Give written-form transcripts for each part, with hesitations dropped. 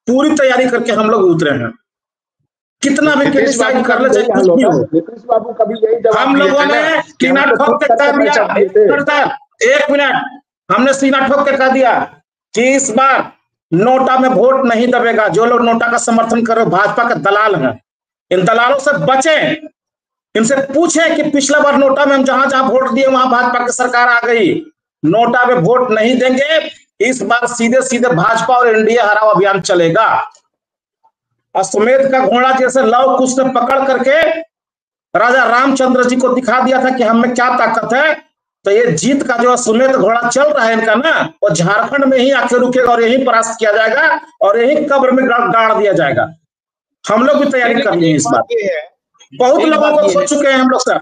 पूरी तैयारी करके हम लोग उतरे हैं। कितना भी क्रिटिसाइज कर ले, चाहे कुछ भी हो, नीतीश बाबू कभी यही जवाब हम लोगों ने सीना ठोक के कह दिया, एक मिनट, हमने सीना ठोक के कह दिया कि इस बार नोटा में वोट नहीं दबेगा। जो लोग नोटा का समर्थन कर रहे भाजपा के दलाल हैं, इन दलालों से बचें। इनसे पूछें कि पिछला बार नोटा में हम जहां जहां वोट दिए वहां भाजपा की सरकार आ गई, नोटा में वोट नहीं देंगे। इस बार सीधे सीधे भाजपा और एनडीए हराओ अभियान चलेगा। अश्वमेध का घोड़ा जैसे लव कुश ने पकड़ करके राजा रामचंद्र जी को दिखा दिया था कि हम में क्या ताकत है। तो ये जीत का जो अश्वमेध घोड़ा चल रहा है इनका ना, वो झारखंड में ही आके रुकेगा और यही परास्त किया जाएगा और यही कब्र में गाड़ दिया जाएगा। हम लोग भी तैयारी कर लिए इस बार। बहुत लोगों को खो चुके हैं हम लोग सर।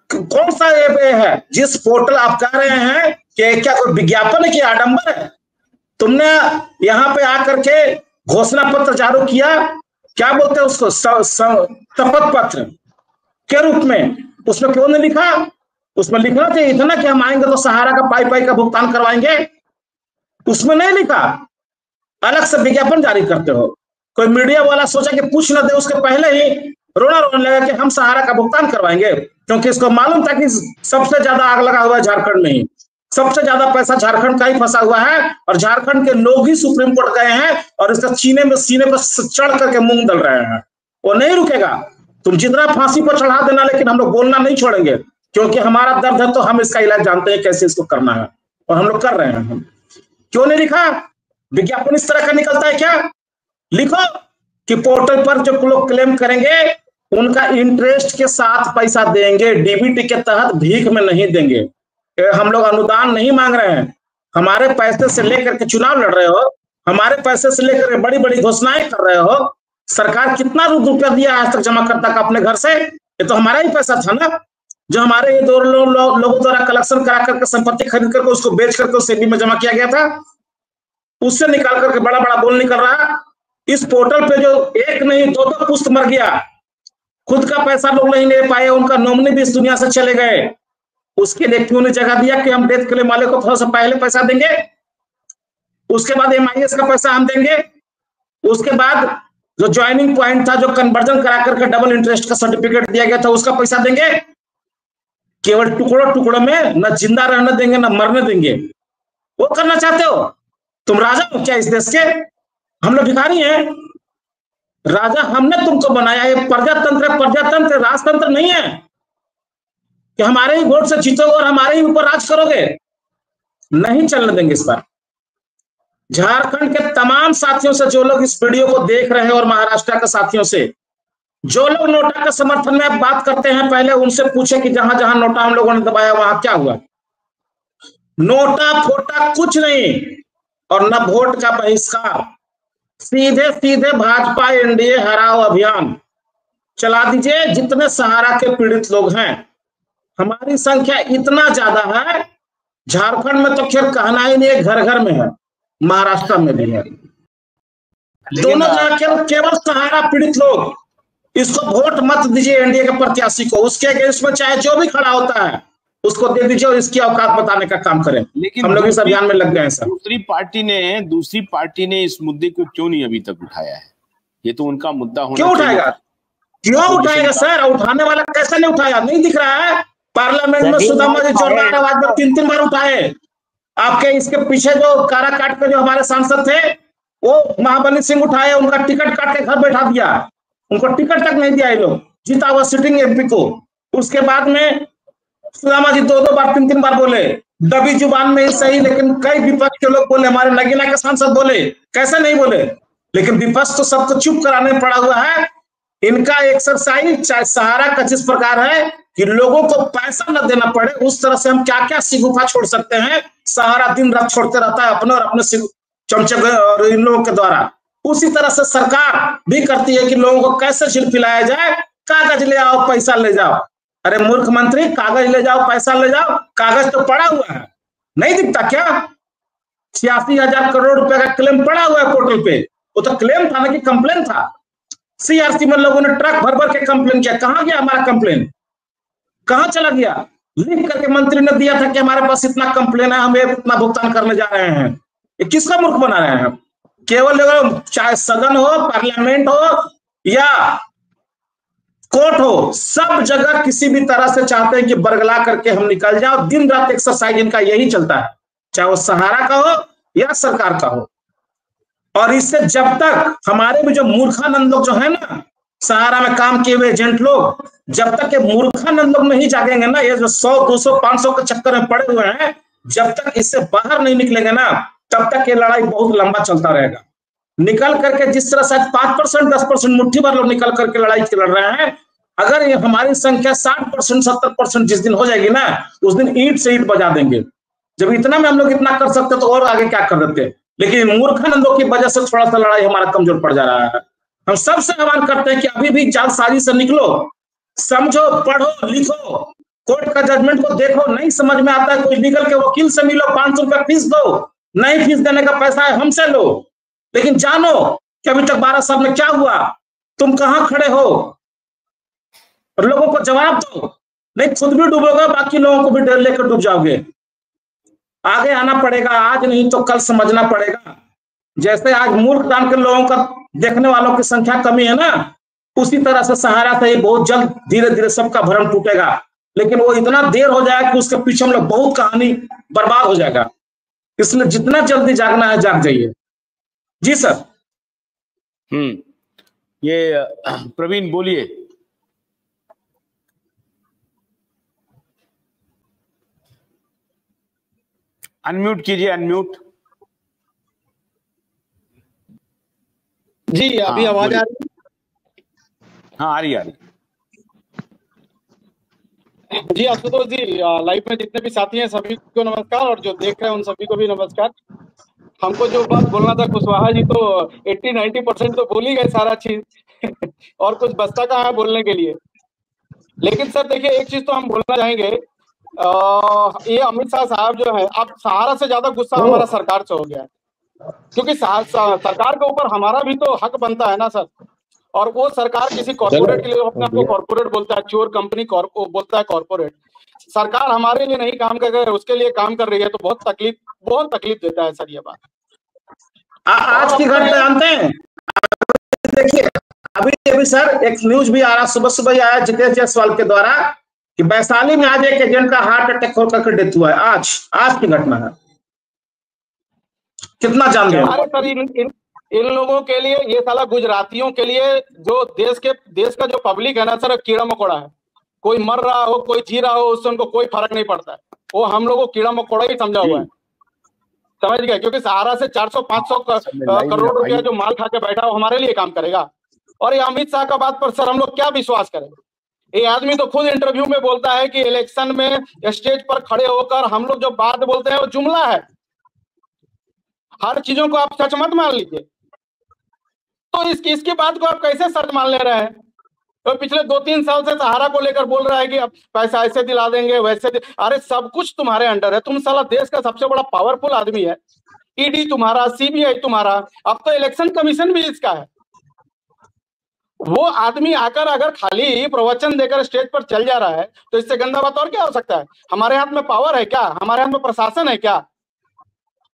कौन सा ये है जिस पोर्टल आप कह रहे हैं कि क्या कोई विज्ञापन है कि आडंबर है? तुमने यहाँ पे आकर के घोषणा पत्र जारी किया, क्या बोलते हैं उसको, शपथ पत्र के रूप में। उसमें क्यों नहीं लिखा? उसमें लिखना चाहिए इतना कि हम आएंगे तो सहारा का पाई का भुगतान करवाएंगे। उसमें नहीं लिखा, अलग से विज्ञापन जारी करते हो। कोई मीडिया वाला सोचा कि पूछ न दे, उसके पहले ही रोने लगा कि हम सहारा का भुगतान करवाएंगे, क्योंकि इसको मालूम था कि सबसे ज्यादा आग लगा हुआ है झारखंड में ही, सबसे ज्यादा पैसा झारखंड का ही फंसा हुआ है और झारखंड के लोग ही सुप्रीम कोर्ट गए हैं और इसका सीने पर चढ़ करके मुंह दल रहे हैं। वो नहीं रुकेगा। तुम जितना फांसी पर चढ़ा देना, लेकिन हम लोग बोलना नहीं छोड़ेंगे, क्योंकि हमारा दर्द है तो हम इसका इलाज जानते हैं कैसे इसको करना है और हम लोग कर रहे हैं। क्यों नहीं लिखा? विज्ञापन इस तरह का निकलता है क्या? लिखो कि पोर्टल पर जो लोग क्लेम करेंगे उनका इंटरेस्ट के साथ पैसा देंगे, डीबीटी के तहत भीख में नहीं देंगे। हम लोग अनुदान नहीं मांग रहे हैं। हमारे पैसे से लेकर के चुनाव लड़ रहे हो, हमारे पैसे से लेकर बड़ी बड़ी घोषणाएं कर रहे हो। सरकार कितना रुपया दिया आज तक जमाकर्ता का अपने घर से? ये तो हमारा ही पैसा था ना, जो हमारे ये दो लोगों द्वारा कलेक्शन करा करके संपत्ति खरीद करके उसको बेच करके उस सेबी में जमा किया गया था। उससे निकाल करके बड़ा बड़ा बोल निकल रहा। इस पोर्टल पे जो एक नहीं दो पुस्त मर गया, खुद का पैसा लोग नहीं ले पाए, उनका नॉमिनी भी इस दुनिया से चले गए। उसके लिए क्यों नहीं जगह दिया कि हम डेथ क्लेम वाले को थोड़ा सा पहले पैसा देंगे, उसके बाद MIS का पैसा हम देंगे, उसके बाद जो ज्वाइनिंग पॉइंट था, जो कन्वर्जन करा करके डबल इंटरेस्ट का सर्टिफिकेट दिया गया था, उसका पैसा देंगे। केवल टुकड़ों टुकड़ों में न जिंदा रहने देंगे न मरने देंगे। वो करना चाहते हो? तुम राजा हो क्या इस देश के? हम लोग भिखारी हैं। राजा हमने तुमको बनाया है। प्रजातंत्र, प्रजातंत्र राजतंत्र नहीं है कि हमारे ही वोट से जीतोगे और हमारे ही ऊपर राज करोगे। नहीं चलने देंगे इस बार। झारखंड के तमाम साथियों से, जो लोग इस वीडियो को देख रहे हैं, और महाराष्ट्र के साथियों से जो लोग नोटा के समर्थन में बात करते हैं, पहले उनसे पूछे कि जहां जहां नोटा हम लोगों ने दबाया वहां क्या हुआ। नोटा फोटा कुछ नहीं, और न वोट का बहिष्कार। सीधे सीधे भाजपा एनडीए हराओ अभियान चला दीजिए। जितने सहारा के पीड़ित लोग हैं, हमारी संख्या इतना ज्यादा है, झारखंड में तो खैर कहना ही नहीं है, घर घर में है, महाराष्ट्र में भी है। दोनों जगह केवल सहारा पीड़ित लोग। इसको वोट मत दीजिए एनडीए के प्रत्याशी को, उसके अगेंस्ट में चाहे जो भी खड़ा होता है उसको दे दीजिए और इसकी औकात बताने का काम करें। लेकिन हम लोग इस अभियान में लग गए हैं सर। दूसरी पार्टी ने इस मुद्दे को क्यों नहीं अभी तक उठाया है? ये तो उनका मुद्दा होना क्यों उठाएगा? क्यों उठाएगा सर? उठाने वाला कैसे नहीं उठाया? नहीं दिख रहा है? पार्लियामेंट में सुदामा जी जोरदार आवाज में 3 बार उठाए। आपके इसके पीछे जो काराकाट के जो हमारे सांसद थे, वो महाबली सिंह उठाए, उनका टिकट काट के घर बैठा दिया। उनको टिकट तक नहीं दिया ये लोग, जीता हुआ सिटिंग MP को। उसके बाद में सुदामा जी 2 बार 3 बार बोले, दबी जुबान में ही सही, लेकिन कई विपक्ष के लोग बोले, हमारे नगीना के सांसद बोले, कैसे नहीं बोले? लेकिन विपक्ष तो सबको चुप कराने में पड़ा हुआ है। इनका एक्सरसाइज चाहे सहारा का जिस प्रकार है कि लोगों को पैसा न देना पड़े, उस तरह से हम क्या क्या सिगुफा छोड़ सकते हैं। सहारा दिन रात छोड़ते रहता है अपने और अपने चमचे और इन लोगों के द्वारा। उसी तरह से सरकार भी करती है कि लोगों को कैसे छिलपिलाया जाए। कागज ले आओ, पैसा ले जाओ। अरे मूर्ख मंत्री, कागज ले जाओ, पैसा ले जाओ, कागज तो पड़ा हुआ है, नहीं दिखता क्या? 86,000 करोड़ रुपए का क्लेम पड़ा हुआ है पोर्टल पे। वो तो क्लेम था ना कि कंप्लेन था? CRC में लोगों ने ट्रक भर भर के कंप्लेन किया। कहां गया हमारा कंप्लेन? कहां चला गया? लिख करके मंत्री ने दिया था कि हमारे पास इतना कंप्लेन है, हम इतना भुगतान करने जा रहे हैं। ये किसका मूर्ख बना रहे हैं? केवल चाहे सदन हो, पार्लियामेंट हो या कोर्ट हो, सब जगह किसी भी तरह से चाहते हैं कि बरगला करके हम निकल जाए, और दिन रात एक्सरसाइज इनका यही चलता है, चाहे वो सहारा का हो या सरकार का हो। और इससे जब तक हमारे भी जो मूर्खानंद लोग जो है ना, सहारा में काम किए हुए एजेंट लोग, जब तक ये मूर्खानंद लोग नहीं जागेंगे ना, ये जो 100, 200, 500 के चक्कर में पड़े हुए हैं, जब तक इससे बाहर नहीं निकलेंगे ना, तब तक ये लड़ाई बहुत लंबा चलता रहेगा। निकल करके जिस तरह से 5%, 10% मुट्ठी भर लोग निकल करके लड़ाई लड़ रहे हैं, अगर ये हमारी संख्या 60%, 70% जिस दिन हो जाएगी ना, उस दिन ईंट से ईंट बजा देंगे। जब इतना में हम लोग इतना कर सकते तो और आगे क्या कर देते। लेकिन मूर्खानंदों की वजह से थोड़ा सा लड़ाई हमारा कमजोर पड़ जा रहा है। हम सबसे आह्वान करते हैं कि अभी भी जालसाजी से निकलो, समझो, पढ़ो, लिखो, कोर्ट का जजमेंट को देखो, नहीं समझ में आता है कोई लीगल के वकील से मिलो, 500 रुपया फीस दो, नहीं फीस देने का पैसा है हमसे लो, लेकिन जानो कि अभी तक 12 साल में क्या हुआ, तुम कहां खड़े हो, और लोगों को जवाब दो। नहीं खुद भी डूबोगे, बाकी लोगों को भी डर लेकर डूब जाओगे। आगे आना पड़ेगा, आज नहीं तो कल समझना पड़ेगा। जैसे आज मूर्ख दान के लोगों का देखने वालों की संख्या कमी है ना, उसी तरह से सहारा से ही बहुत जल्द धीरे धीरे सबका भरम टूटेगा। लेकिन वो इतना देर हो जाएगा कि उसके पीछे हम लोग बहुत कहानी बर्बाद हो जाएगा। इसलिए जितना जल्दी जागना है जाग जाइए। जी सर। ये प्रवीण बोलिए। अनम्यूट कीजिए, अनम्यूट। जी अभी आवाज आ रही है? हाँ आ रही है। जी आशुतोष जी, लाइव में जितने भी साथी हैं सभी को नमस्कार, और जो देख रहे हैं उन सभी को भी नमस्कार। हमको जो बात बोलना था कुशवाहा जी तो 80-90% तो बोल ही गए सारा चीज और कुछ बचता कहाँ है बोलने के लिए। लेकिन सर देखिए एक चीज तो हम बोलना चाहेंगे, ये अमित शाह साहब जो है, अब सहारा से ज्यादा गुस्सा हमारा सरकार से हो गया है, क्योंकि सरकार के ऊपर हमारा भी तो हक बनता है ना सर। और वो सरकार किसी कॉर्पोरेट के लिए अपने आप को कॉर्पोरेट बोलता है, चोर कंपनी बोलता है कॉर्पोरेट। सरकार हमारे लिए नहीं काम कर रही है, उसके लिए काम कर रही है, तो बहुत तकलीफ देता है सर ये बात। आज की घटना जानते हैं, देखिए अभी सर एक न्यूज भी आ रहा, सुबह सुबह आया जितेश जायसवाल के द्वारा कि वैशाली में आज एक एजेंट का हार्ट अटैक होकर डेथ हुआ है। आज की घटना है। कितना जान रहे अरे सर इन लोगों के लिए, ये साला गुजरातियों के लिए, जो देश का जो पब्लिक है ना सर, कीड़ा मकोड़ा है। कोई मर रहा हो, कोई जी रहा हो, उससे उनको कोई फर्क नहीं पड़ता है। वो हम लोगों को कीड़ा मकोड़ा ही समझा हुआ है, समझ गए। क्योंकि सहारा से 400-500 करोड़ रुपया जो माल खा के बैठा हो हमारे लिए काम करेगा। और ये अमित शाह का बात पर सर हम लोग क्या विश्वास करें। ये आदमी तो खुद इंटरव्यू में बोलता है कि इलेक्शन में स्टेज पर खड़े होकर हम लोग जो बात बोलते हैं वो जुमला है, हर चीजों को आप सच मत मान लीजिए। तो इसकी बात को आप कैसे सच मान ले रहे हैं। तो पिछले 2-3 साल से सहारा को लेकर बोल रहा है कि अब पैसा ऐसे दिला देंगे वैसे अरे सब कुछ तुम्हारे अंडर है, तुम साला देश का सबसे बड़ा पावरफुल आदमी है। ईडी तुम्हारा, सीबीआई तुम्हारा, अब तो इलेक्शन कमीशन भी इसका है। वो आदमी आकर अगर खाली प्रवचन देकर स्टेज पर चल जा रहा है तो इससे गंदा बात और क्या हो सकता है। हमारे हाथ में पावर है क्या, हमारे हाथ में प्रशासन है क्या।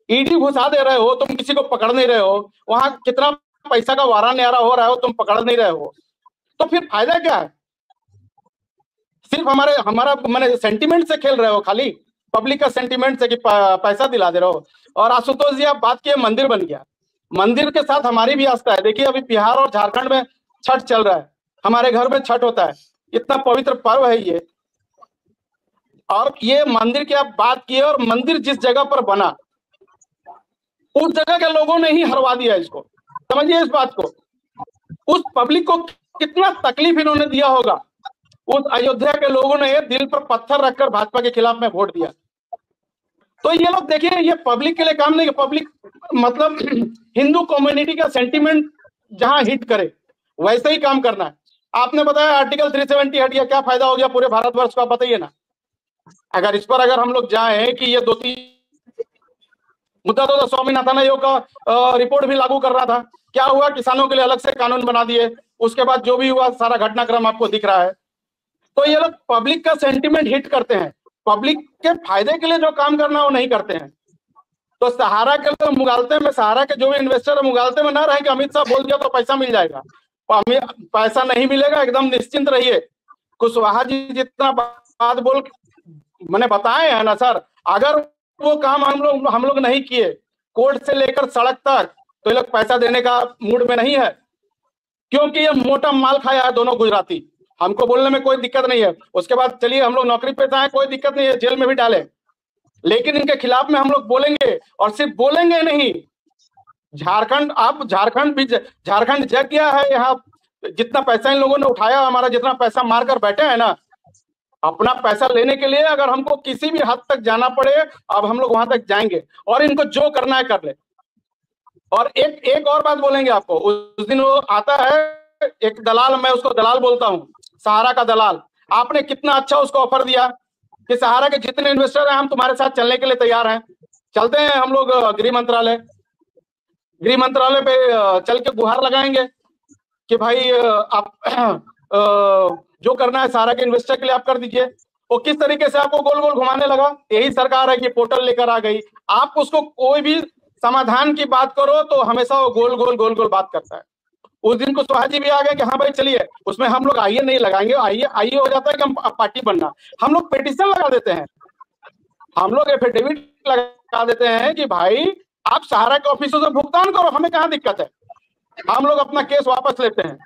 ईडी घुसा दे रहे हो, तुम किसी को पकड़ नहीं रहे हो, वहां कितना पैसा का वारा न्यारा हो रहा है तुम पकड़ नहीं रहे हो, तो फिर फायदा क्या है। सिर्फ हमारा मैंने सेंटिमेंट से खेल रहे हो, खाली पब्लिक का सेंटिमेंट से कि पैसा दिला दे रहे हो। और आशुतोष जी आप बात किए मंदिर बन गया, मंदिर के साथ हमारी भी आस्था है। देखिए अभी बिहार और झारखंड में छठ चल रहा है, हमारे घर में छठ होता है, इतना पवित्र पर्व है ये। और ये मंदिर की आप बात किए, और मंदिर जिस जगह पर बना उस जगह के लोगों ने ही हरवा दिया इसको, समझिए इस बात को। उस पब्लिक को कितना तकलीफ इन्होंने दिया होगा। उस अयोध्या के लोगों ने दिल पर पत्थर रखकर भाजपा के खिलाफ में वोट दिया। तो ये लोग देखिए, ये पब्लिक के लिए काम नहीं, पब्लिक मतलब हिंदू कम्युनिटी का सेंटिमेंट जहां हिट करे वैसे ही काम करना है। आपने बताया आर्टिकल 370 हट गया, क्या फायदा हो गया पूरे भारतवर्ष को, आप बताइए ना। अगर इस पर अगर हम लोग जाए कि ये 2-3 मुद्दा तो स्वामीनाथन आयोग का रिपोर्ट भी लागू कर रहा था, क्या हुआ, किसानों के लिए अलग से कानून बना दिए, उसके बाद जो भी हुआ सारा घटनाक्रम आपको दिख रहा है। तो ये लोग पब्लिक का सेंटिमेंट हिट करते हैं, पब्लिक के फायदे के लिए जो काम करना वो नहीं करते हैं। तो सहारा के लोग मुगालते में, सहारा के जो भी इन्वेस्टर है मुगालते में ना रहे कि अमित शाह बोल दिया तो पैसा मिल जाएगा। पैसा नहीं मिलेगा, एकदम निश्चिंत रहिए। कुशवाहा जी जितना बात बोल मैंने बताए हैं ना सर, अगर वो काम हम लोग नहीं किए कोर्ट से लेकर सड़क तक, तो ये लोग पैसा देने का मूड में नहीं है, क्योंकि ये मोटा माल खाया है दोनों गुजराती। हमको बोलने में कोई दिक्कत नहीं है, उसके बाद चलिए हम लोग नौकरी पे आए, कोई दिक्कत नहीं है, जेल में भी डाले, लेकिन इनके खिलाफ में हम लोग बोलेंगे। और सिर्फ बोलेंगे नहीं, झारखंड जग गया है। यहाँ जितना पैसा इन लोगों ने उठाया, हमारा जितना पैसा मारकर बैठे हैं ना, अपना पैसा लेने के लिए अगर हमको किसी भी हद तक जाना पड़े, अब हम लोग वहां तक जाएंगे और इनको जो करना है कर ले। और एक और बात बोलेंगे आपको, उस दिन वो आता है एक दलाल, मैं उसको दलाल बोलता हूँ, सहारा का दलाल। आपने कितना अच्छा उसको ऑफर दिया कि सहारा के जितने इन्वेस्टर हैं हम तुम्हारे साथ चलने के लिए तैयार हैं, चलते हैं हम लोग गृह मंत्रालय पे चल के गुहार लगाएंगे कि भाई आप जो करना है सहारा के इन्वेस्टर के लिए आप कर दीजिए। वो किस तरीके से आपको गोल गोल घुमाने लगा। यही सरकार है कि पोर्टल लेकर आ गई, आप उसको कोई भी समाधान की बात करो तो हमेशा वो गोल गोल बात करता है। उस दिन कुशवाहा जी भी आ गए कि हाँ भाई चलिए, उसमें हम लोग आइए नहीं लगाएंगे, आइए हो जाता है कि हम पार्टी बनना, हम लोग पिटीशन लगा देते हैं, हम लोग एफिडेविट लगा देते हैं कि भाई आप सहारा के ऑफिसों से भुगतान करो, हमें कहाँ दिक्कत है, हम लोग अपना केस वापस लेते हैं।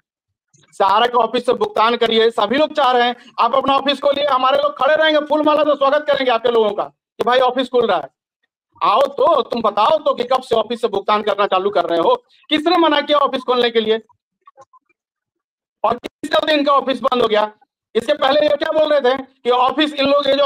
सहारा के ऑफिस से भुगतान करिए, सभी लोग चाह रहे हैं आप अपना ऑफिस खोलिए, हमारे लोग खड़े रहेंगे, फूल माला से स्वागत करेंगे आपके लोगों का कि भाई ऑफिस खुल रहा है, आओ तो तुम बताओ तो कि कब से ऑफिस से भुगतान करना चालू कर रहे हो, किसने मना किया ऑफिस खोलने के लिए, और किस दिन इनका ऑफिस बंद हो गया। इसके पहले ये क्या बोल रहे थे कि ऑफिस इन लोग ये जो